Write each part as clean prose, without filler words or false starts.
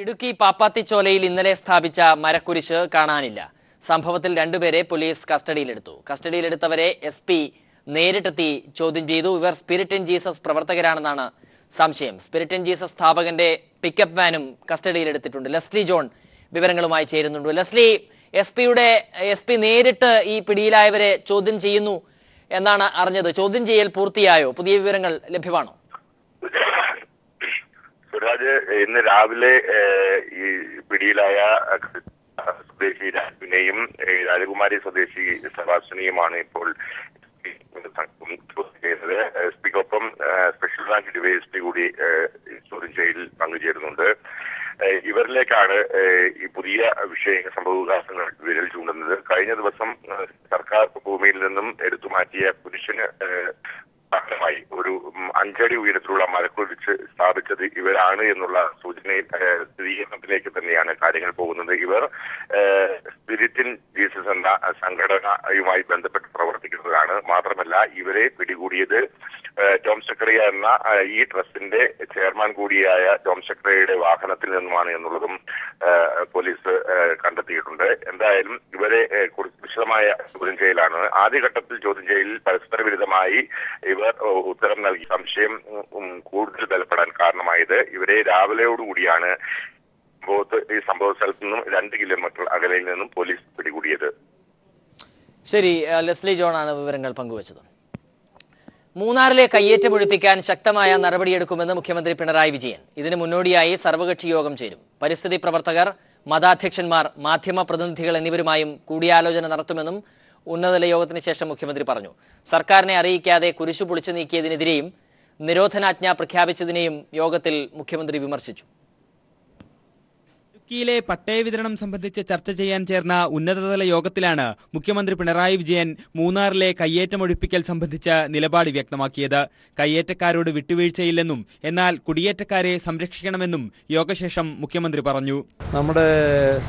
ഇടുക്കി പാപ്പാത്തിച്ചോലയിൽ ഇന്നലെ സ്ഥാപിച്ച മരക്കുരിശ് കാണാനില്ല. സംഭവത്തിൽ രണ്ടുപേരെ പോലീസ് കസ്റ്റഡിയിലെടുത്തവരെ SP നേരിട്ടെത്തി ചോദ്യം ചെയ്തു. ഇവർ സ്പിരിറ്റ് ഇൻ ജീസസ് പ്രവർത്തകരാണെന്നാണ് സംശയം. സ്പിരിറ്റ് ഇൻ ജീസസ് സ്ഥാപകന്റെ പിക്കപ്പ് വാനും കസ്റ്റഡിയിലെടുത്തിട്ടുണ്ട്. ലെസ്ലി ജോൺ വിവരങ്ങളുമായി ചേരുന്നുണ്ട്. ലെസ്ലി, SP നേരിട്ട് ഈ പിടിയിലായവരെ ചോദ്യം ചെയ്യുന്നു എന്നാണ് അറിഞ്ഞത്. ചോദ്യം ചെയ്യൽ പൂർത്തിയായോ? പുതിയ വിവരങ്ങൾ ലഭ്യമാണോ? സുരാജ്, ഇന്ന് രാവിലെ ഈ പിടിയിലായ സ്വദേശി രാജുവിനെയും രാജകുമാരി സ്വദേശി സെബാസ്റ്റ്യനെയുമാണ് ഇപ്പോൾ ചെയ്യുന്നത്. SP-ക്കൊപ്പം സ്പെഷ്യൽ ബ്രാഞ്ച് DYSP കൂടി ചോദ്യം ചെയ്യലിൽ പങ്കുചേരുന്നുണ്ട്. ഇവരിലേക്കാണ് ഈ പുതിയ സംഭവവികാസങ്ങൾ വിരൽ ചൂണ്ടുന്നത്. കഴിഞ്ഞ ദിവസം സർക്കാർ ഭൂമിയിൽ നിന്നും എടുത്തുമാറ്റിയ പുരുഷന് പകരമായി ഒരു 5 അടി ഉയരത്തിലുള്ള മരക്കുരിശ് സ്ഥാപിച്ചത് ഇവരാണ് എന്നുള്ള സ്ഥിരീകരണത്തിലേക്ക് തന്നെയാണ് കാര്യങ്ങൾ പോകുന്നത്. ഇവർ സ്പിരിറ്റ് ഇൻ ജീസസ് എന്ന സംഘടനയുമായി ബന്ധപ്പെട്ട് പ്രവർത്തിക്കുന്നതാണ്. മാത്രമല്ല, ഇവരെ പിടികൂടിയത് ടോം സക്കറിയ എന്ന ഈ ട്രസ്റ്റിന്റെ ചെയർമാൻ കൂടിയായ ടോം സക്കറിയയുടെ വാഹനത്തിൽ നിന്നുമാണ് എന്നുള്ളതും പോലീസ് കണ്ടെത്തിയിട്ടുണ്ട്. എന്തായാലും ഇവരെ വിശദമായ ചോദ്യം ചെയ്യലാണ്. ആദ്യഘട്ടത്തിൽ ചോദ്യം ചെയ്യലിൽ പരസ്പര വിരുദ്ധമായി ഇവർ ഉത്തരം നൽകി സംശയം കൂടുതൽ ബലപ്പെടാൻ കാരണമായത് ഇവരെ രാവിലെയോടുകൂടിയാണ് ഈ സംഭവ സ്ഥലത്ത് നിന്നും 2 കിലോമീറ്റർ അകലയിൽ നിന്നും പോലീസ് പിടികൂടിയത്. ശരി, ലെസ്ലി ജോൺ ആണ് വിവരങ്ങൾ പങ്കുവച്ചത്. മൂന്നാറിലെ കയ്യേറ്റം ഒഴിപ്പിക്കാൻ ശക്തമായ നടപടിയെടുക്കുമെന്ന് മുഖ്യമന്ത്രി പിണറായി വിജയൻ. ഇതിന് മുന്നോടിയായി സർവകക്ഷി യോഗം ചേരും. പരിസ്ഥിതി പ്രവർത്തകർ, മതാധ്യക്ഷന്മാർ, മാധ്യമ പ്രതിനിധികൾ എന്നിവരുമായും കൂടിയാലോചന നടത്തുമെന്നും ഉന്നതതല യോഗത്തിന് ശേഷം മുഖ്യമന്ത്രി പറഞ്ഞു. സർക്കാരിനെ അറിയിക്കാതെ കുരിശു പൊളിച്ചു നീക്കിയതിനെതിരെയും നിരോധനാജ്ഞ പ്രഖ്യാപിച്ചതിനെയും യോഗത്തിൽ മുഖ്യമന്ത്രി വിമർശിച്ചു. ഇടുക്കിയിലെ പട്ടയ വിതരണം സംബന്ധിച്ച് ചർച്ച ചെയ്യാൻ ചേർന്ന ഉന്നതതല യോഗത്തിലാണ് മുഖ്യമന്ത്രി പിണറായി വിജയൻ മൂന്നാറിലെ കയ്യേറ്റം ഒഴിപ്പിക്കൽ സംബന്ധിച്ച് നിലപാട് വ്യക്തമാക്കിയത്. കയ്യേറ്റക്കാരോട് വിട്ടുവീഴ്ചയില്ലെന്നും എന്നാൽ കുടിയേറ്റക്കാരെ സംരക്ഷിക്കണമെന്നും യോഗശേഷം മുഖ്യമന്ത്രി പറഞ്ഞു. നമ്മുടെ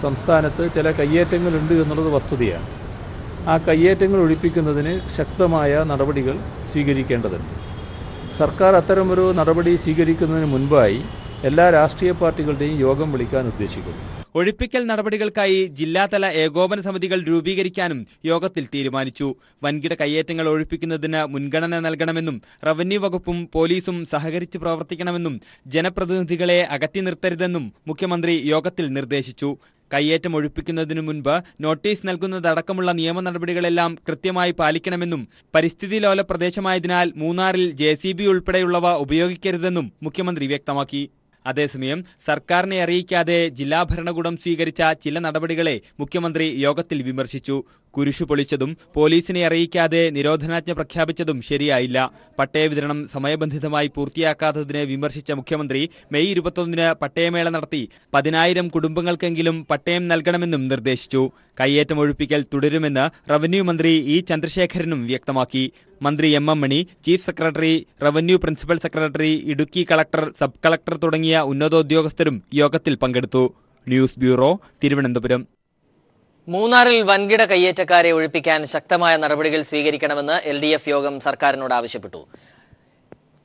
സംസ്ഥാനത്ത് ചില കയ്യേറ്റങ്ങളുണ്ട് എന്നുള്ളത് വസ്തുതയാണ്. ആ കയ്യേറ്റങ്ങൾ ഒഴിപ്പിക്കുന്നതിന് ശക്തമായ നടപടികൾ സ്വീകരിക്കേണ്ടതുണ്ട്. സർക്കാർ അത്തരമൊരു നടപടി സ്വീകരിക്കുന്നതിന് മുൻപായി എല്ലാ രാഷ്ട്രീയ പാർട്ടികളുടെയും യോഗം വിളിക്കാൻ ഉദ്ദേശിക്കുന്നു. ഒഴിപ്പിക്കൽ നടപടികൾക്കായി ജില്ലാതല ഏകോപന സമിതികൾ രൂപീകരിക്കാനും യോഗത്തിൽ തീരുമാനിച്ചു. വൻകിട കയ്യേറ്റങ്ങൾ ഒഴിപ്പിക്കുന്നതിന് മുൻഗണന നൽകണമെന്നും റവന്യൂ വകുപ്പും പോലീസും സഹകരിച്ച് പ്രവർത്തിക്കണമെന്നും ജനപ്രതിനിധികളെ അകറ്റി നിർത്തരുതെന്നും മുഖ്യമന്ത്രി യോഗത്തിൽ നിർദ്ദേശിച്ചു. കയ്യേറ്റം ഒഴിപ്പിക്കുന്നതിനു മുൻപ് നോട്ടീസ് നൽകുന്നതടക്കമുള്ള നിയമ നടപടികളെല്ലാം കൃത്യമായി പാലിക്കണമെന്നും പരിസ്ഥിതി ലോല പ്രദേശമായതിനാൽ മൂന്നാറിൽ JCB ഉൾപ്പെടെയുള്ളവ ഉപയോഗിക്കരുതെന്നും മുഖ്യമന്ത്രി വ്യക്തമാക്കി. അതേസമയം സർക്കാരിനെ അറിയിക്കാതെ ജില്ലാ ഭരണകൂടം സ്വീകരിച്ച ചില നടപടികളെ മുഖ്യമന്ത്രി യോഗത്തിൽ വിമർശിച്ചു. കുരിശു പൊളിച്ചതും പോലീസിനെ അറിയിക്കാതെ നിരോധനാജ്ഞ പ്രഖ്യാപിച്ചതും ശരിയായില്ല. പട്ടയ വിതരണം സമയബന്ധിതമായി പൂർത്തിയാക്കാത്തതിനെ വിമർശിച്ച മുഖ്യമന്ത്രി മെയ് 21-ന് പട്ടയമേള നടത്തി 10,000 കുടുംബങ്ങൾക്കെങ്കിലും പട്ടയം നൽകണമെന്നും നിർദ്ദേശിച്ചു. കയ്യേറ്റം ഒഴിപ്പിക്കൽ തുടരുമെന്ന് റവന്യൂ മന്ത്രി E. ചന്ദ്രശേഖരനും വ്യക്തമാക്കി. മന്ത്രി MM Mani, chief secretary, revenue principal secretary, Idukki collector, sub collector തുടങ്ങിയ ഉന്നതോദ്യോഗസ്ഥരും യോഗത്തിൽ പങ്കെടുത്തു. News bureau, Thiruvananthapuram. മൂന്നാറിൽ വൻകിട കയ്യേറ്റക്കാരെ ഒഴിപ്പിക്കാൻ ശക്തമായ നടപടികൾ സ്വീകരിക്കണമെന്ന് LDF യോഗം സർക്കാരിനോട് ആവശ്യപ്പെട്ടു.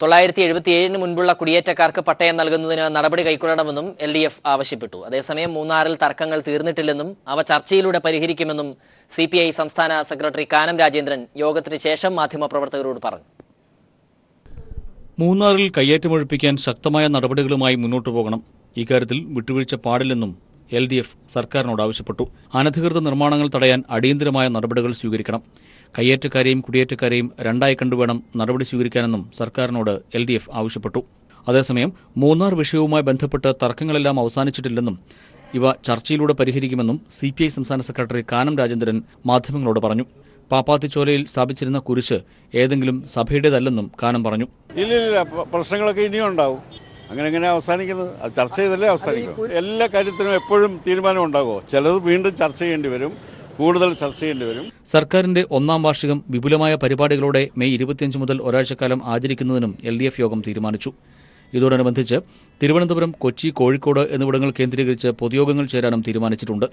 977 മുൻപുള്ള കുടിയേറ്റക്കാർക്ക് പട്ടയം നൽകുന്നതിന് നടപടി കൈക്കൊള്ളണമെന്നും LDF ആവശ്യപ്പെട്ടു. അതേസമയം മൂന്നാറിൽ തർക്കങ്ങൾ തീർന്നിട്ടില്ലെന്നും അവ ചർച്ചയിലൂടെ പരിഹരിക്കുമെന്നും CPI സംസ്ഥാന സെക്രട്ടറി കാനം രാജേന്ദ്രൻ യോഗത്തിന് ശേഷം മാധ്യമപ്രവർത്തകരോട് പറഞ്ഞു. മൂന്നാറിൽ കയ്യേറ്റമൊഴിപ്പിക്കാൻ ശക്തമായ നടപടികളുമായി മുന്നോട്ടു പോകണം. ഇക്കാര്യത്തിൽ വിട്ടുവീഴ്ച പാടില്ലെന്നും LDF സർക്കാരിനോട് ആവശ്യപ്പെട്ടു. അനധികൃത നിർമ്മാണങ്ങൾ തടയാൻ അടിയന്തരമായ നടപടികൾ സ്വീകരിക്കണം. കയ്യേറ്റക്കാരെയും കുടിയേറ്റക്കാരെയും രണ്ടായി കണ്ടുവേണം നടപടി സ്വീകരിക്കാനെന്നും സർക്കാരിനോട് LDF ആവശ്യപ്പെട്ടു. അതേസമയം മൂന്നാർ വിഷയവുമായി ബന്ധപ്പെട്ട് തർക്കങ്ങളെല്ലാം അവസാനിച്ചിട്ടില്ലെന്നും ഇവ ചർച്ചയിലൂടെ പരിഹരിക്കുമെന്നും CPI സംസ്ഥാന സെക്രട്ടറി കാനം രാജേന്ദ്രൻ മാധ്യമങ്ങളോട് പറഞ്ഞു. പാപ്പാത്തിച്ചോലയിൽ സ്ഥാപിച്ചിരുന്ന കുരിശ് ഏതെങ്കിലും സഭയുടേതല്ലെന്നും കാനം പറഞ്ഞു. ഇല്ല, പ്രശ്നങ്ങളൊക്കെ ഇനിയും ഉണ്ടാവും. അങ്ങനെ അവസാനിക്കുന്നത് അത് ചർച്ച ചെയ്തല്ലേ അവസാനിക്കും. എല്ലാ കാര്യത്തിനും എപ്പോഴും തീരുമാനം ഉണ്ടാകുമോ? ചിലത് വീണ്ടും ചർച്ച ചെയ്യേണ്ടി വരും, കൂടുതൽ ചർച്ച ചെയ്യേണ്ടി വരും. സർക്കാരിന്റെ 1-ാം വാർഷികം വിപുലമായ പരിപാടികളോടെ മെയ് 25 മുതൽ ഒരാഴ്ചക്കാലം ആചരിക്കുന്നതിനും LDF യോഗം തീരുമാനിച്ചു. ഇതോടനുബന്ധിച്ച് തിരുവനന്തപുരം, കൊച്ചി, കോഴിക്കോട് എന്നിവിടങ്ങൾ കേന്ദ്രീകരിച്ച് പൊതുയോഗങ്ങൾ ചേരാനും തീരുമാനിച്ചിട്ടുണ്ട്.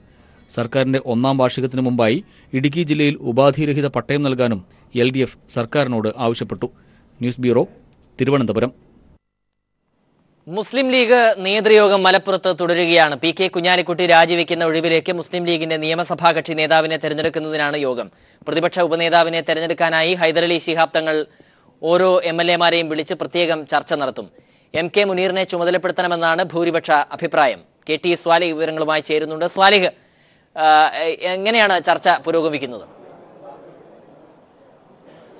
സർക്കാരിന്റെ 1-ാം വാർഷികത്തിന് മുമ്പായി ഇടുക്കി ജില്ലയിൽ ഉപാധിരഹിത പട്ടയം നൽകാനും LDF സർക്കാരിനോട് ആവശ്യപ്പെട്ടു. News bureau, Thiruvananthapuram. മുസ്ലിം ലീഗ് നേതൃയോഗം മലപ്പുറത്ത് തുടരുകയാണ്. പി കെ കുഞ്ഞാലിക്കുട്ടി രാജിവെക്കുന്ന ഒഴിവിലേക്ക് മുസ്ലിം ലീഗിന്റെ നിയമസഭാ കക്ഷി നേതാവിനെ തെരഞ്ഞെടുക്കുന്നതിനാണ് യോഗം. പ്രതിപക്ഷ ഉപനേതാവിനെ തെരഞ്ഞെടുക്കാനായി ഹൈദരലി ശിഹാബ് തങ്ങൾ ഓരോ MLA-മാരെയും വിളിച്ച് പ്രത്യേകം ചർച്ച നടത്തും. MK മുനീറിനെ ചുമതലപ്പെടുത്തണമെന്നാണ് ഭൂരിപക്ഷ അഭിപ്രായം. KT സ്വാലിഹ് വിവരങ്ങളുമായി ചേരുന്നുണ്ട്. സ്വാലിഹ്, എങ്ങനെയാണ് ചർച്ച പുരോഗമിക്കുന്നത്?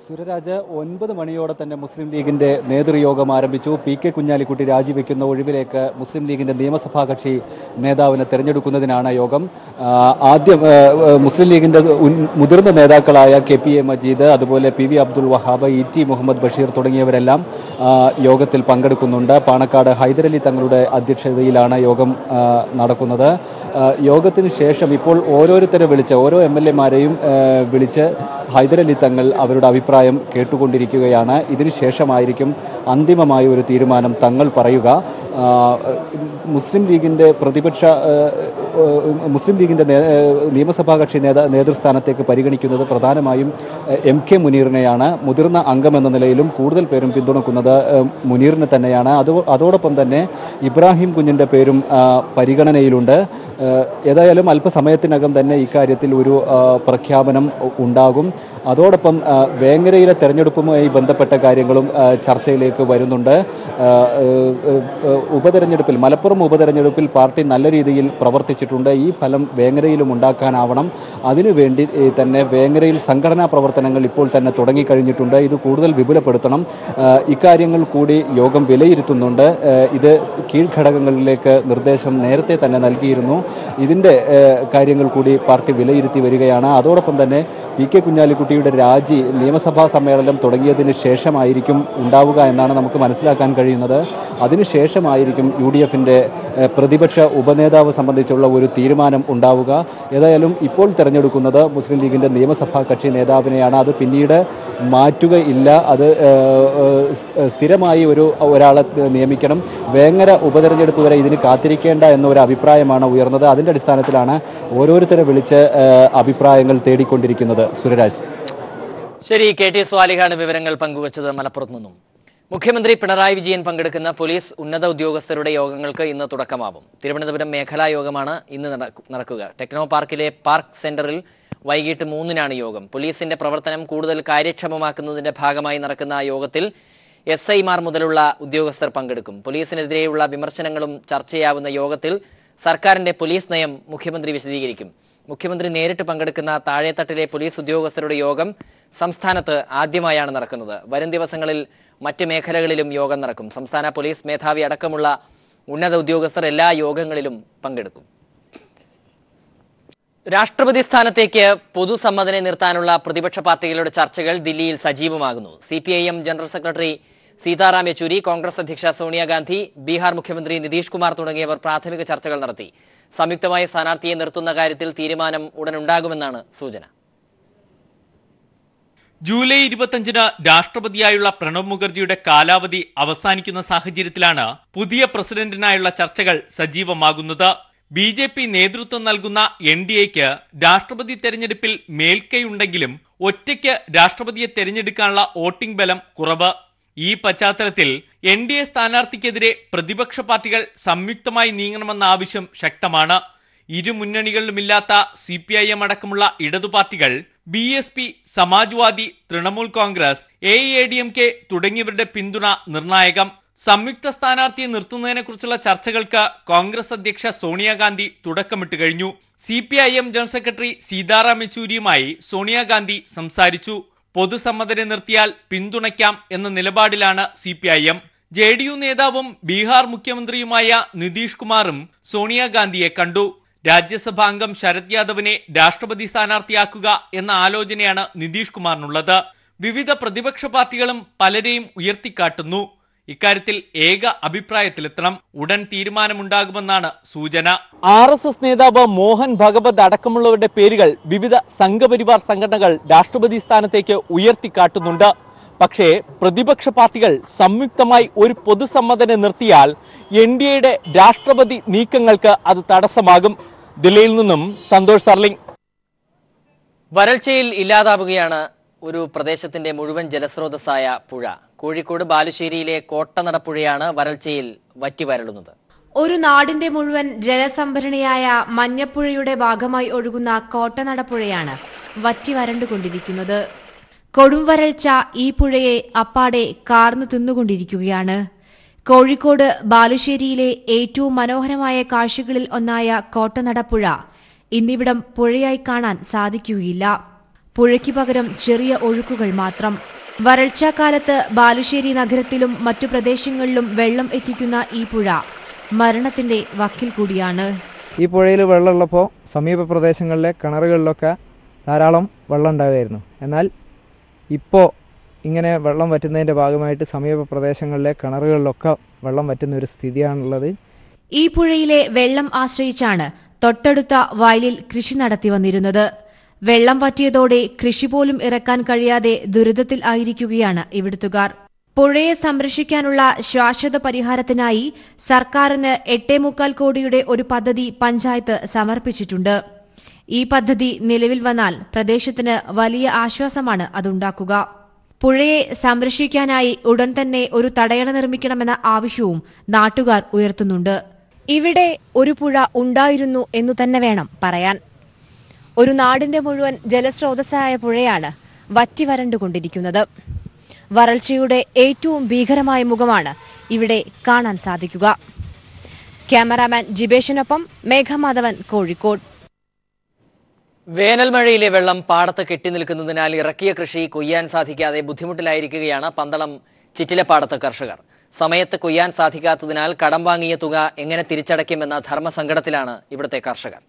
സുരരാജ് 9 മണിയോടെ തന്നെ മുസ്ലിം ലീഗിന്റെ നേതൃയോഗം ആരംഭിച്ചു. പി കെ കുഞ്ഞാലിക്കുട്ടി രാജിവെക്കുന്ന ഒഴിവിലേക്ക് മുസ്ലിം ലീഗിന്റെ നിയമസഭാ കക്ഷി നേതാവിനെ തെരഞ്ഞെടുക്കുന്നതിനാണ് യോഗം. ആദ്യം മുസ്ലിം ലീഗിന്റെ മുതിർന്ന നേതാക്കളായ KPA മജീദ്, അതുപോലെ PV അബ്ദുൽ വഹാബ്, ET മുഹമ്മദ് ബഷീർ തുടങ്ങിയവരെല്ലാം യോഗത്തിൽ പങ്കെടുക്കുന്നുണ്ട്. പാണക്കാട് ഹൈദരലി തങ്ങളുടെ അധ്യക്ഷതയിലാണ് യോഗം നടക്കുന്നത്. യോഗത്തിന് ശേഷം ഇപ്പോൾ ഓരോരുത്തരെ വിളിച്ച് ഓരോ MLA-മാരെയും വിളിച്ച് ഹൈദരലി തങ്ങൾ അവരുടെ അഭിപ്രായം കേട്ടുകൊണ്ടിരിക്കുകയാണ്. ഇതിനുശേഷമായിരിക്കും അന്തിമമായ ഒരു തീരുമാനം തങ്ങൾ പറയുക. മുസ്ലിം ലീഗിന്റെ നിയമസഭാ കക്ഷി നേതൃസ്ഥാനത്തേക്ക് പരിഗണിക്കുന്നത് പ്രധാനമായും MK മുനീറിനെയാണ്. മുതിർന്ന അംഗമെന്ന നിലയിലും കൂടുതൽ പേരും പിന്തുണക്കുന്നത് മുനീറിനെ തന്നെയാണ്. അതോടൊപ്പം തന്നെ ഇബ്രാഹിം കുഞ്ഞിൻ്റെ പേരും പരിഗണനയിലുണ്ട്. ഏതായാലും അല്പസമയത്തിനകം തന്നെ ഇക്കാര്യത്തിൽ ഒരു പ്രഖ്യാപനം ഉണ്ടാകും. അതോടൊപ്പം വേങ്ങരയിലെ തെരഞ്ഞെടുപ്പുമായി ബന്ധപ്പെട്ട കാര്യങ്ങളും ചർച്ചയിലേക്ക് വരുന്നുണ്ട്. മലപ്പുറം ഉപതെരഞ്ഞെടുപ്പിൽ പാർട്ടി നല്ല രീതിയിൽ പ്രവർത്തിച്ചിട്ടുണ്ട്. ഈ ഫലം വേങ്ങരയിലും ഉണ്ടാക്കാനാവണം. അതിനുവേണ്ടി തന്നെ വേങ്ങരയിൽ സംഘടനാ പ്രവർത്തനങ്ങൾ ഇപ്പോൾ തന്നെ തുടങ്ങിക്കഴിഞ്ഞിട്ടുണ്ട്. ഇത് കൂടുതൽ വിപുലപ്പെടുത്തണം. ഇക്കാര്യങ്ങൾ കൂടി യോഗം വിലയിരുത്തുന്നുണ്ട്. ഇത് കീഴ്ഘടകങ്ങളിലേക്ക് നിർദ്ദേശം നേരത്തെ തന്നെ നൽകിയിരുന്നു. ഇതിൻ്റെ കാര്യങ്ങൾ കൂടി പാർട്ടി വിലയിരുത്തി വരികയാണ്. അതോടൊപ്പം തന്നെ പി കെ കുഞ്ഞാലിക്കുട്ടിയുടെ രാജി നിയമസഭാ സമ്മേളനം തുടങ്ങിയതിന് ശേഷമായിരിക്കും ഉണ്ടാവുക എന്നാണ് നമുക്ക് മനസ്സിലാക്കാൻ കഴിയുന്നത്. അതിനുശേഷമായിരിക്കും UDFന്റെ പ്രതിപക്ഷ ഉപനേതാവ് സംബന്ധിച്ചുള്ള ഒരു തീരുമാനം ഉണ്ടാവുക. ഏതായാലും ഇപ്പോൾ തിരഞ്ഞെടുക്കുന്നത് മുസ്ലിം ലീഗിന്റെ നിയമസഭാ കക്ഷി നേതാവിനെയാണ്. അത് പിന്നീട് മാറ്റുകയില്ല. അത് സ്ഥിരമായി ഒരാളെ നിയമിക്കണം. വേങ്ങര ഉപതെരഞ്ഞെടുപ്പ് വരെ ഇതിന് കാത്തിരിക്കേണ്ട എന്നൊരു അഭിപ്രായമാണ് ഉയർന്നത്. അതിൻ്റെ അടിസ്ഥാനത്തിലാണ് ഓരോരുത്തരെ വിളിച്ച് അഭിപ്രായങ്ങൾ തേടിക്കൊണ്ടിരിക്കുന്നത്. സുരരാജ്. ശരി, KT സ്വാലിഹാണ് വിവരങ്ങൾ പങ്കുവച്ചത് മലപ്പുറത്ത് നിന്നും. മുഖ്യമന്ത്രി പിണറായി വിജയൻ പങ്കെടുക്കുന്ന പോലീസ് ഉന്നത ഉദ്യോഗസ്ഥരുടെ യോഗങ്ങൾക്ക് ഇന്ന് തുടക്കമാവും. തിരുവനന്തപുരം മേഖലാ യോഗമാണ് ഇന്ന് നടക്കുക. ടെക്നോ പാർക്കിലെ പാർക്ക് സെന്ററിൽ വൈകിട്ട് 3-നാണ് യോഗം. പോലീസിന്റെ പ്രവർത്തനം കൂടുതൽ കാര്യക്ഷമമാക്കുന്നതിന്റെ ഭാഗമായി നടക്കുന്ന യോഗത്തിൽ SI-മാർ മുതലുള്ള ഉദ്യോഗസ്ഥർ പങ്കെടുക്കും. പോലീസിനെതിരെയുള്ള വിമർശനങ്ങളും ചർച്ചയാവുന്ന യോഗത്തിൽ സർക്കാരിന്റെ പോലീസ് നയം മുഖ്യമന്ത്രി വിശദീകരിക്കും. മുഖ്യമന്ത്രി നേരിട്ട് പങ്കെടുക്കുന്ന താഴെത്തട്ടിലെ പോലീസ് ഉദ്യോഗസ്ഥരുടെ യോഗം സംസ്ഥാനത്ത് ആദ്യമായാണ് നടക്കുന്നത്. വരും ദിവസങ്ങളിൽ മറ്റ് മേഖലകളിലും യോഗം നടക്കും. സംസ്ഥാന പോലീസ് മേധാവി അടക്കമുള്ള ഉന്നത ഉദ്യോഗസ്ഥർ എല്ലാ യോഗങ്ങളിലും പങ്കെടുക്കും. രാഷ്ട്രപതി സ്ഥാനത്തേക്ക് പൊതുസമ്മതനെ നിർത്താനുള്ള പ്രതിപക്ഷ പാർട്ടികളുടെ ചർച്ചകൾ ദില്ലിയിൽ സജീവമാകുന്നു. CPIM general secretary Sitaram Yechury, Congress അധ്യക്ഷ സോണിയാഗാന്ധി, ബീഹാർ മുഖ്യമന്ത്രി നിതീഷ് കുമാർ തുടങ്ങിയവർ പ്രാഥമിക ചർച്ചകൾ നടത്തി. സംയുക്തമായ സ്ഥാനാർത്ഥിയെ നിർത്തുന്ന കാര്യത്തിൽ തീരുമാനം ഉടനുണ്ടാകുമെന്നാണ് സൂചന. ജൂലൈ 25-ന് രാഷ്ട്രപതിയായുള്ള പ്രണബ് മുഖർജിയുടെ കാലാവധി അവസാനിക്കുന്ന സാഹചര്യത്തിലാണ് പുതിയ പ്രസിഡന്റിനായുള്ള ചർച്ചകൾ സജീവമാകുന്നത്. BJP നേതൃത്വം നൽകുന്ന NDAക്ക് രാഷ്ട്രപതി തെരഞ്ഞെടുപ്പിൽ മേൽക്കൈയുണ്ടെങ്കിലും ഒറ്റയ്ക്ക് രാഷ്ട്രപതിയെ തെരഞ്ഞെടുക്കാനുള്ള വോട്ടിംഗ് ബലം കുറവ്. ഈ പശ്ചാത്തലത്തിൽ NDA സ്ഥാനാർത്ഥിക്കെതിരെ പ്രതിപക്ഷ പാർട്ടികൾ സംയുക്തമായി നീങ്ങണമെന്ന ആവശ്യം ശക്തമാണ്. ഇരു മുന്നണികളിലുമില്ലാത്ത CPIM അടക്കമുള്ള ഇടതുപാർട്ടികൾ, BSP, സമാജ്വാദി, തൃണമൂൽ കോൺഗ്രസ്, AIADMK തുടങ്ങിയവരുടെ പിന്തുണ നിർണായകം. സംയുക്ത സ്ഥാനാർത്ഥിയെ നിർത്തുന്നതിനെക്കുറിച്ചുള്ള ചർച്ചകൾക്ക് കോൺഗ്രസ് അധ്യക്ഷ സോണിയാഗാന്ധി തുടക്കമിട്ട് കഴിഞ്ഞു. CPIM general secretary Sitaram യെച്ചൂരിയുമായി Sonia Gandhi സംസാരിച്ചു. പൊതുസമ്മതനെ നിർത്തിയാൽ പിന്തുണയ്ക്കാം എന്ന നിലപാടിലാണ് CPIM. JDU നേതാവും ബീഹാർ മുഖ്യമന്ത്രിയുമായ നിതീഷ് കുമാറും സോണിയാഗാന്ധിയെ കണ്ടു. രാജ്യസഭാ അംഗം ശരത് യാദവിനെ രാഷ്ട്രപതി സ്ഥാനാർത്ഥിയാക്കുക എന്ന ആലോചനയാണ് നിതീഷ് കുമാറിനുള്ളത്. വിവിധ പ്രതിപക്ഷ പാർട്ടികളും പലരെയും ഉയർത്തിക്കാട്ടുന്നു. ഇക്കാര്യത്തിൽ ഏക അഭിപ്രായത്തിലെത്തണം. ഉടൻ തീരുമാനമുണ്ടാകുമെന്നാണ് സൂചന. RSS നേതാവ് മോഹൻ ഭഗവത് അടക്കമുള്ളവരുടെ പേരുകൾ വിവിധ സംഘപരിവാർ സംഘടനകൾ രാഷ്ട്രപതി സ്ഥാനത്തേക്ക് ഉയർത്തിക്കാട്ടുന്നുണ്ട്. പക്ഷേ പ്രതിപക്ഷ പാർട്ടികൾ സംയുക്തമായി ഒരു പൊതുസമ്മതനെ നിർത്തിയാൽ NDAയുടെ രാഷ്ട്രപതി നീക്കങ്ങൾക്ക് അത് തടസ്സമാകും. ദില്ലിയിൽ നിന്നും സന്തോഷ് സർലിംഗ്. വരൾച്ചയിൽ ഇല്ലാതാവുകയാണ് ഒരു പ്രദേശത്തിന്റെ മുഴുവൻ ജലസ്രോതസ്സായ പുഴ. കോഴിക്കോട് ബാലുശ്ശേരിയിലെ കോട്ടനടപ്പുഴയാണ് വരൾച്ചയിൽ വറ്റിവരളുന്നത്. ഒരു നാടിന്റെ മുഴുവൻ ജലസംഭരണിയായ മഞ്ഞപ്പുഴയുടെ ഭാഗമായി ഒഴുകുന്ന കോട്ടനടപ്പുഴയാണ് വറ്റി വരണ്ടുകൊണ്ടിരിക്കുന്നത്. കൊടും വരൾച്ച ഈ പുഴയെ അപ്പാടെ കാർന്നു തിന്നുകൊണ്ടിരിക്കുകയാണ്. കോഴിക്കോട് ബാലുശ്ശേരിയിലെ ഏറ്റവും മനോഹരമായ കാഴ്ചകളിൽ ഒന്നായ കോട്ടനടപ്പുഴ ഇന്നിവിടം പുഴയായി കാണാൻ സാധിക്കുകയില്ല. പുഴയ്ക്ക് പകരം ചെറിയ ഒഴുക്കുകൾ മാത്രം. വരൾച്ചാക്കാലത്ത് ബാലുശ്ശേരി നഗരത്തിലും മറ്റു പ്രദേശങ്ങളിലും വെള്ളം എത്തിക്കുന്ന ഈ പുഴ മരണത്തിന്റെ വക്കിൽ കൂടിയാണ്. ഈ പുഴയിൽ വെള്ളമുള്ളപ്പോൾ സമീപ പ്രദേശങ്ങളിലെ കിണറുകളിലൊക്കെ ധാരാളം വെള്ളം ഉണ്ടാകുമായിരുന്നു. എന്നാൽ ഇപ്പോൾ ഇങ്ങനെ വെള്ളം വറ്റുന്നതിൻ്റെ ഭാഗമായിട്ട് സമീപ പ്രദേശങ്ങളിലെ കിണറുകളിലൊക്കെ വെള്ളം വറ്റുന്ന ഒരു സ്ഥിതിയാണുള്ളത്. ഈ പുഴയിലെ വെള്ളം ആശ്രയിച്ചാണ് തൊട്ടടുത്ത വയലിൽ കൃഷി നടത്തി വന്നിരുന്നത്. വെള്ളം വറ്റിയതോടെ കൃഷി പോലും ഇറക്കാൻ കഴിയാതെ ദുരിതത്തിൽ ആയിരിക്കുകയാണ് ഇവിടുത്തുകാർ. പുഴയെ സംരക്ഷിക്കാനുള്ള ശാശ്വത പരിഹാരത്തിനായി സർക്കാരിന് 8.25 കോടിയുടെ ഒരു പദ്ധതി പഞ്ചായത്ത് സമർപ്പിച്ചിട്ടുണ്ട്. ഈ പദ്ധതി നിലവിൽ വന്നാൽ പ്രദേശത്തിന് വലിയ ആശ്വാസമാണ് അതുണ്ടാക്കുക. പുഴയെ സംരക്ഷിക്കാനായി ഉടൻ തന്നെ ഒരു തടയണ നിർമ്മിക്കണമെന്ന ആവശ്യവും നാട്ടുകാർ ഉയർത്തുന്നുണ്ട്. ഇവിടെ ഒരു പുഴ ഉണ്ടായിരുന്നു എന്നു തന്നെ വേണം പറയാൻ. ഒരു നാടിന്റെ മുഴുവൻ ജലസ്രോതസ്സായ പുഴയാണ് വറ്റിവരണ്ടുകൊണ്ടിരിക്കുന്നത്. വരൾച്ചയുടെ ഏറ്റവും ഭീകരമായ മുഖമാണ് ഇവിടെ കാണാൻ സാധിക്കുക. ക്യാമറാമാൻ ജിബേഷിനൊപ്പം മേഘമാധവൻ, കോഴിക്കോട്. വേനൽ മഴയിലെ വെള്ളം പാടത്ത് കെട്ടിനിൽക്കുന്നതിനാൽ ഇറക്കിയ കൃഷി കൊയ്യാൻ സാധിക്കാതെ ബുദ്ധിമുട്ടിലായിരിക്കുകയാണ് പന്തളം ചിറ്റിലപ്പാടത്ത് കർഷകർ. സമയത്ത് കൊയ്യാൻ സാധിക്കാത്തതിനാൽ കടം വാങ്ങിയ തുക എങ്ങനെ തിരിച്ചടയ്ക്കുമെന്ന ധർമ്മസങ്കടത്തിലാണ് ഇവിടുത്തെ കർഷകർ.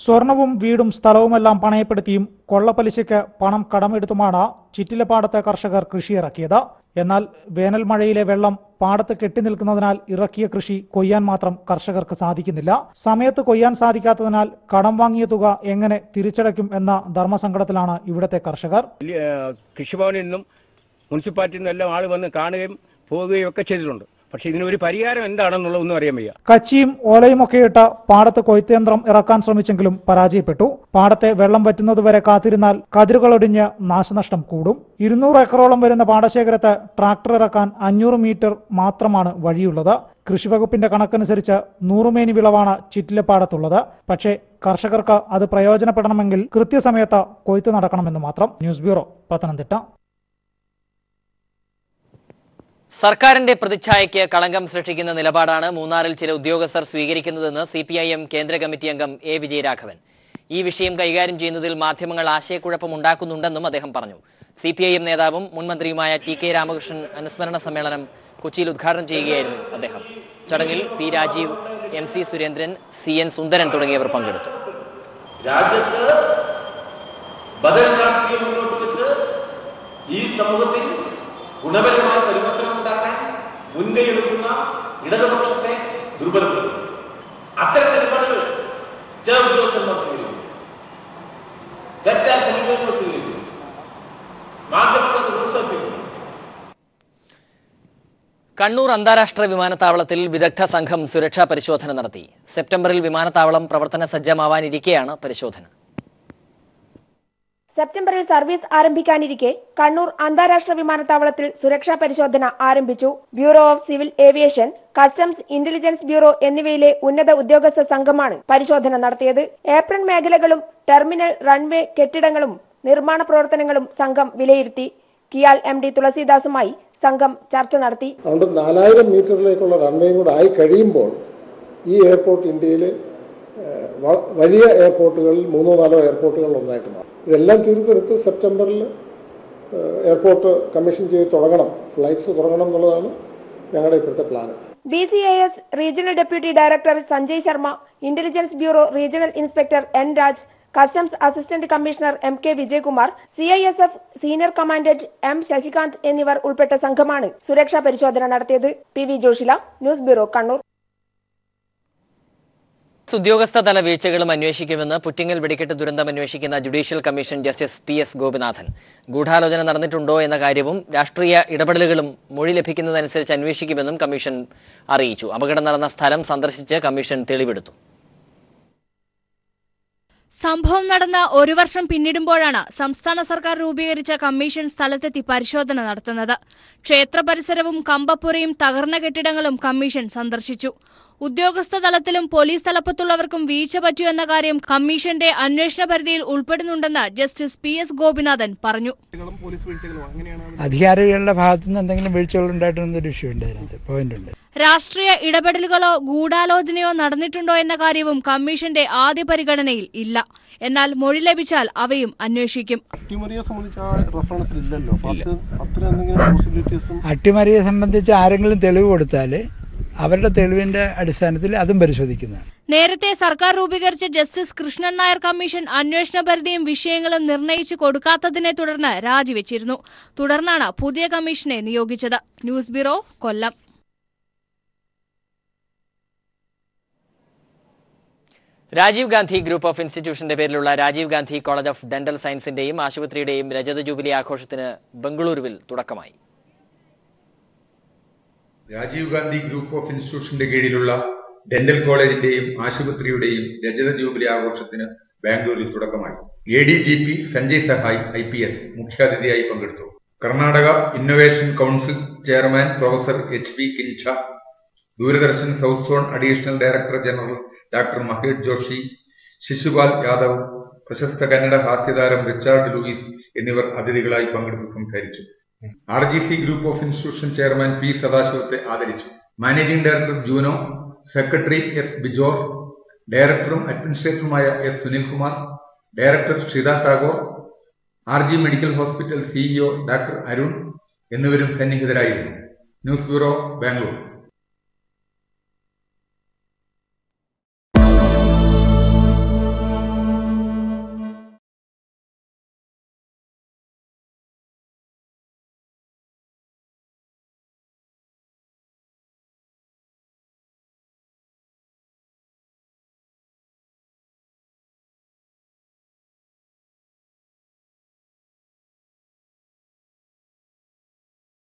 സ്വർണവും വീടും സ്ഥലവുമെല്ലാം പണയപ്പെടുത്തിയും കൊള്ളപ്പലിശയ്ക്ക് പണം കടമെടുത്തുമാണ് ചിറ്റിലപ്പാടത്തെ കർഷകർ കൃഷി ഇറക്കിയത്. എന്നാൽ വേനൽ മഴയിലെ വെള്ളം പാടത്ത് കെട്ടിനിൽക്കുന്നതിനാൽ ഇറക്കിയ കൃഷി കൊയ്യാൻ മാത്രം കർഷകർക്ക് സാധിക്കുന്നില്ല. സമയത്ത് കൊയ്യാൻ സാധിക്കാത്തതിനാൽ കടം വാങ്ങിയ തുക എങ്ങനെ തിരിച്ചടയ്ക്കും എന്ന ധർമ്മസങ്കടത്തിലാണ് ഇവിടുത്തെ കർഷകർ. കൃഷിഭവനിൽ നിന്നും മുനിസിപ്പാലിറ്റിയിൽ നിന്നും എല്ലാം ആൾ വന്ന് കാണുകയും പോവുകയും ഒക്കെ ചെയ്തിട്ടുണ്ട്. പക്ഷെ ഇതിനൊരു പരിഹാരം എന്താണെന്നുള്ളതൊന്നും അറിയാൻ വയ്യ. കച്ചിയും ഓലയുമൊക്കെ ഇട്ട് പാടത്ത് കൊയ്ത്തേന്ത്രം ഇറക്കാൻ ശ്രമിച്ചെങ്കിലും പരാജയപ്പെട്ടു. പാടത്തെ വെള്ളം വറ്റുന്നതുവരെ കാത്തിരുന്നാൽ കതിരുകളൊടിഞ്ഞ് നാശനഷ്ടം കൂടും. 200 ഏക്കറോളം വരുന്ന പാടശേഖരത്ത് ട്രാക്ടർ ഇറക്കാൻ 500 മീറ്റർ മാത്രമാണ് വഴിയുള്ളത്. കൃഷിവകുപ്പിന്റെ കണക്കനുസരിച്ച് 100 മേനി വിളവാണ് ചിറ്റിലപ്പാടത്തുള്ളത്. പക്ഷേ കർഷകർക്ക് അത് പ്രയോജനപ്പെടണമെങ്കിൽ കൃത്യസമയത്ത് കൊയ്ത്ത് നടക്കണമെന്ന് മാത്രം. News bureau, Pathanamthitta. സർക്കാരിന്റെ പ്രതിച്ഛായയ്ക്ക് കളങ്കം സൃഷ്ടിക്കുന്ന നിലപാടാണ് മൂന്നാറിൽ ചില ഉദ്യോഗസ്ഥർ സ്വീകരിക്കുന്നതെന്ന് CPIM കേന്ദ്ര കമ്മിറ്റി അംഗം A. വിജയരാഘവൻ. ഈ വിഷയം കൈകാര്യം ചെയ്യുന്നതിൽ മാധ്യമങ്ങൾ ആശയക്കുഴപ്പമുണ്ടാക്കുന്നുണ്ടെന്നും അദ്ദേഹം പറഞ്ഞു. CPIM നേതാവും മുൻ മന്ത്രിയുമായ TK രാമകൃഷ്ണൻ അനുസ്മരണ സമ്മേളനം കൊച്ചിയിൽ ഉദ്ഘാടനം ചെയ്യുകയായിരുന്നു അദ്ദേഹം. ചടങ്ങിൽ P. Rajeev, MC Surendran, CN സുന്ദരൻ തുടങ്ങിയവർ പങ്കെടുത്തു. രാജ്യത്ത് ബദൽ രാഷ്ട്രീയം മുന്നോട്ട് വെച്ച് ഈ സമൂഹത്തിൽ ഗുണപരമായ പരിവർത്തനം ഉണ്ടാക്കാൻ മുൻകൈയെടുക്കുന്ന ഇടതുപക്ഷത്തെ ദുർബലപ്പെടുത്തും. അത്തരം നിലപാടുകൾ ചില ഉദ്യോഗസ്ഥന്മാർ സ്വീകരിക്കും, തെറ്റായ സമീപനങ്ങൾ സ്വീകരിക്കും, മാധ്യമങ്ങളെ പ്രോത്സാഹിപ്പിക്കും. കണ്ണൂർ അന്താരാഷ്ട്ര വിമാനത്താവളത്തിൽ വിദഗ്ധ സംഘം സുരക്ഷാ പരിശോധന നടത്തി. സെപ്റ്റംബറിൽ വിമാനത്താവളം പ്രവർത്തന സജ്ജമാവാനിരിക്കെയാണ് പരിശോധന. സെപ്റ്റംബറിൽ സർവീസ് ആരംഭിക്കാനിരിക്കെ കണ്ണൂർ അന്താരാഷ്ട്ര വിമാനത്താവളത്തിൽ സുരക്ഷാ പരിശോധന ആരംഭിച്ചു. Bureau of civil aviation, customs, intelligence bureau എന്നിവയിലെ ഉന്നത ഉദ്യോഗസ്ഥ സംഘമാണ് പരിശോധന നടത്തിയത്. ഏപ്രൺ മേഖലകളും ടെർമിനൽ, റൺവേ, കെട്ടിടങ്ങളും നിർമ്മാണ പ്രവർത്തനങ്ങളും സംഘം വിലയിരുത്തി. കിയാൽ MD തുളസീദാസുമായി സംഘം ചർച്ച നടത്തി. 4000 മീറ്ററിലേക്കുള്ള റൺവേയും കൂടെ ആയി കഴിയുമ്പോൾ ഈ എയർപോർട്ട് ഇന്ത്യയിലെ വലിയ എയർപോർട്ടുകളിൽ 3-4 എയർപോർട്ടുകളിൽ ഒന്നായിട്ട് മാറും. ഇതെല്ലാം തീർത്തെടുത്ത് സെപ്റ്റംബറിൽ എയർപോർട്ട് കമ്മീഷൻ ചെയ്ത് തുടങ്ങണം, ഫ്ലൈറ്റ്സ് തുടങ്ങണം എന്നുള്ളതാണ് ഞങ്ങളുടെ ഇപ്പോഴത്തെ plan. BCAS regional deputy director Sanjay Sharma, intelligence bureau regional inspector N. Raj, customs assistant commissioner MK Vijayakumar, CISF senior commandant M. Shashikanth എന്നിവർ ഉൾപ്പെട്ട സംഘമാണ് സുരക്ഷാ പരിശോധന നടത്തിയത്. PV Joshila, news bureau, Kannur. ഉദ്യോഗസ്ഥ തല വീഴ്ചകളും അന്വേഷിക്കുമെന്ന് പുറ്റിങ്ങൽ വെടിക്കെട്ട് ദുരന്തം അന്വേഷിക്കുന്ന judicial commission justice PS Gopinathan. ഗൂഢാലോചന നടന്നിട്ടുണ്ടോ എന്ന കാര്യവും രാഷ്ട്രീയ ഇടപെടലുകളും മൊഴി ലഭിക്കുന്നതനുസരിച്ച് അന്വേഷിക്കുമെന്നും കമ്മീഷൻ അറിയിച്ചു. അപകടം നടന്ന സ്ഥലം സന്ദർശിച്ച് കമ്മീഷൻ തെളിവെടുത്തു. സംഭവം നടന്ന ഒരു വർഷം പിന്നിടുമ്പോഴാണ് സംസ്ഥാന സർക്കാർ രൂപീകരിച്ച കമ്മീഷൻ സ്ഥലത്തെത്തി പരിശോധന നടത്തുന്നത്. ക്ഷേത്ര പരിസരവും കമ്പപ്പുരയും തകർന്ന കെട്ടിടങ്ങളും കമ്മീഷൻ സന്ദർശിച്ചു. ഉദ്യോഗസ്ഥ തലത്തിലും പോലീസ് തലപ്പത്തുള്ളവർക്കും വീഴ്ച പറ്റൂ എന്ന കാര്യം കമ്മീഷന്റെ അന്വേഷണ പരിധിയിൽ ഉൾപ്പെടുന്നുണ്ടെന്ന് ജസ്റ്റിസ് PS ഗോപിനാഥൻ പറഞ്ഞു. അധികാരികളുടെ ഭാഗത്തുനിന്ന് എന്തെങ്കിലും വീഴ്ചകൾ ഉണ്ടായിട്ടുണ്ടെന്നൊരു ഇഷ്യൂ ഉണ്ടായിരുന്നു, പോയിന്റ് ഉണ്ട്. രാഷ്ട്രീയ ഇടപെടലുകളോ ഗൂഢാലോചനയോ നടന്നിട്ടുണ്ടോ എന്ന കാര്യവും കമ്മീഷന്റെ ആദ്യ പരിഗണനയിൽ ഇല്ല. എന്നാൽ മൊഴി ലഭിച്ചാൽ അവയും അന്വേഷിക്കും. അട്ടിമറിയെ സംബന്ധിച്ച് ആരെങ്കിലും തെളിവ് കൊടുത്താൽ അവരുടെ തെളിവിന്റെ അടിസ്ഥാനത്തിൽ അതും പരിശോധിക്കുന്നതാണ്. നേരത്തെ സർക്കാർ രൂപീകരിച്ച ജസ്റ്റിസ് കൃഷ്ണൻ നായർ കമ്മീഷൻ അന്വേഷണ പരിധിയും വിഷയങ്ങളും നിർണയിച്ചു കൊടുക്കാത്തതിനെ തുടർന്ന് രാജിവെച്ചിരുന്നു. തുടർന്നാണ് പുതിയ കമ്മീഷനെ നിയോഗിച്ചത്. News bureau, Kollam. Rajiv Gandhi group of ഇൻസ്റ്റിറ്റ്യൂഷന്റെ പേരിലുള്ള Rajiv Gandhi college of dental സയൻസിന്റെയും ആശുപത്രിയുടെയും രജത ജൂബിലി ആഘോഷത്തിന് ബംഗളൂരുവിൽ തുടക്കമായി. രാജീവ് ഗാന്ധി ഗ്രൂപ്പ് ഓഫ് ഇൻസ്റ്റിറ്റ്യൂഷന്റെ കീഴിലുള്ള ഡെന്റൽ കോളേജിന്റെയും ആശുപത്രിയുടെയും രജത ജൂബിലി ആഘോഷത്തിന് ബാംഗ്ലൂരിൽ തുടക്കമായി. ADGP സഞ്ജയ് സഹായ് IPS മുഖ്യാതിഥിയായി പങ്കെടുത്തു. Karnataka innovation council chairman professor HB Kincha, Doordarshan south zone additional director general doctor Mahesh Joshi, Shishupal Yadav, പ്രശസ്ത കന്നഡ ഹാസ്യതാരം റിച്ചാർഡ് ലൂയിസ് എന്നിവർ അതിഥികളായി പങ്കെടുത്ത് സംസാരിച്ചു. RGC group of institution chairman P സദാശിവത്തെ ആദരിച്ചു. Managing director Juno, secretary S ബിജോർ, ഡയറക്ടറും അഡ്മിനിസ്ട്രേറ്ററുമായ S Sunilkumar, director Sreetha Tagore, RG medical hospital CEO doctor Arun എന്നിവരും സന്നിഹിതരായിരുന്നു. News bureau, Bangalore.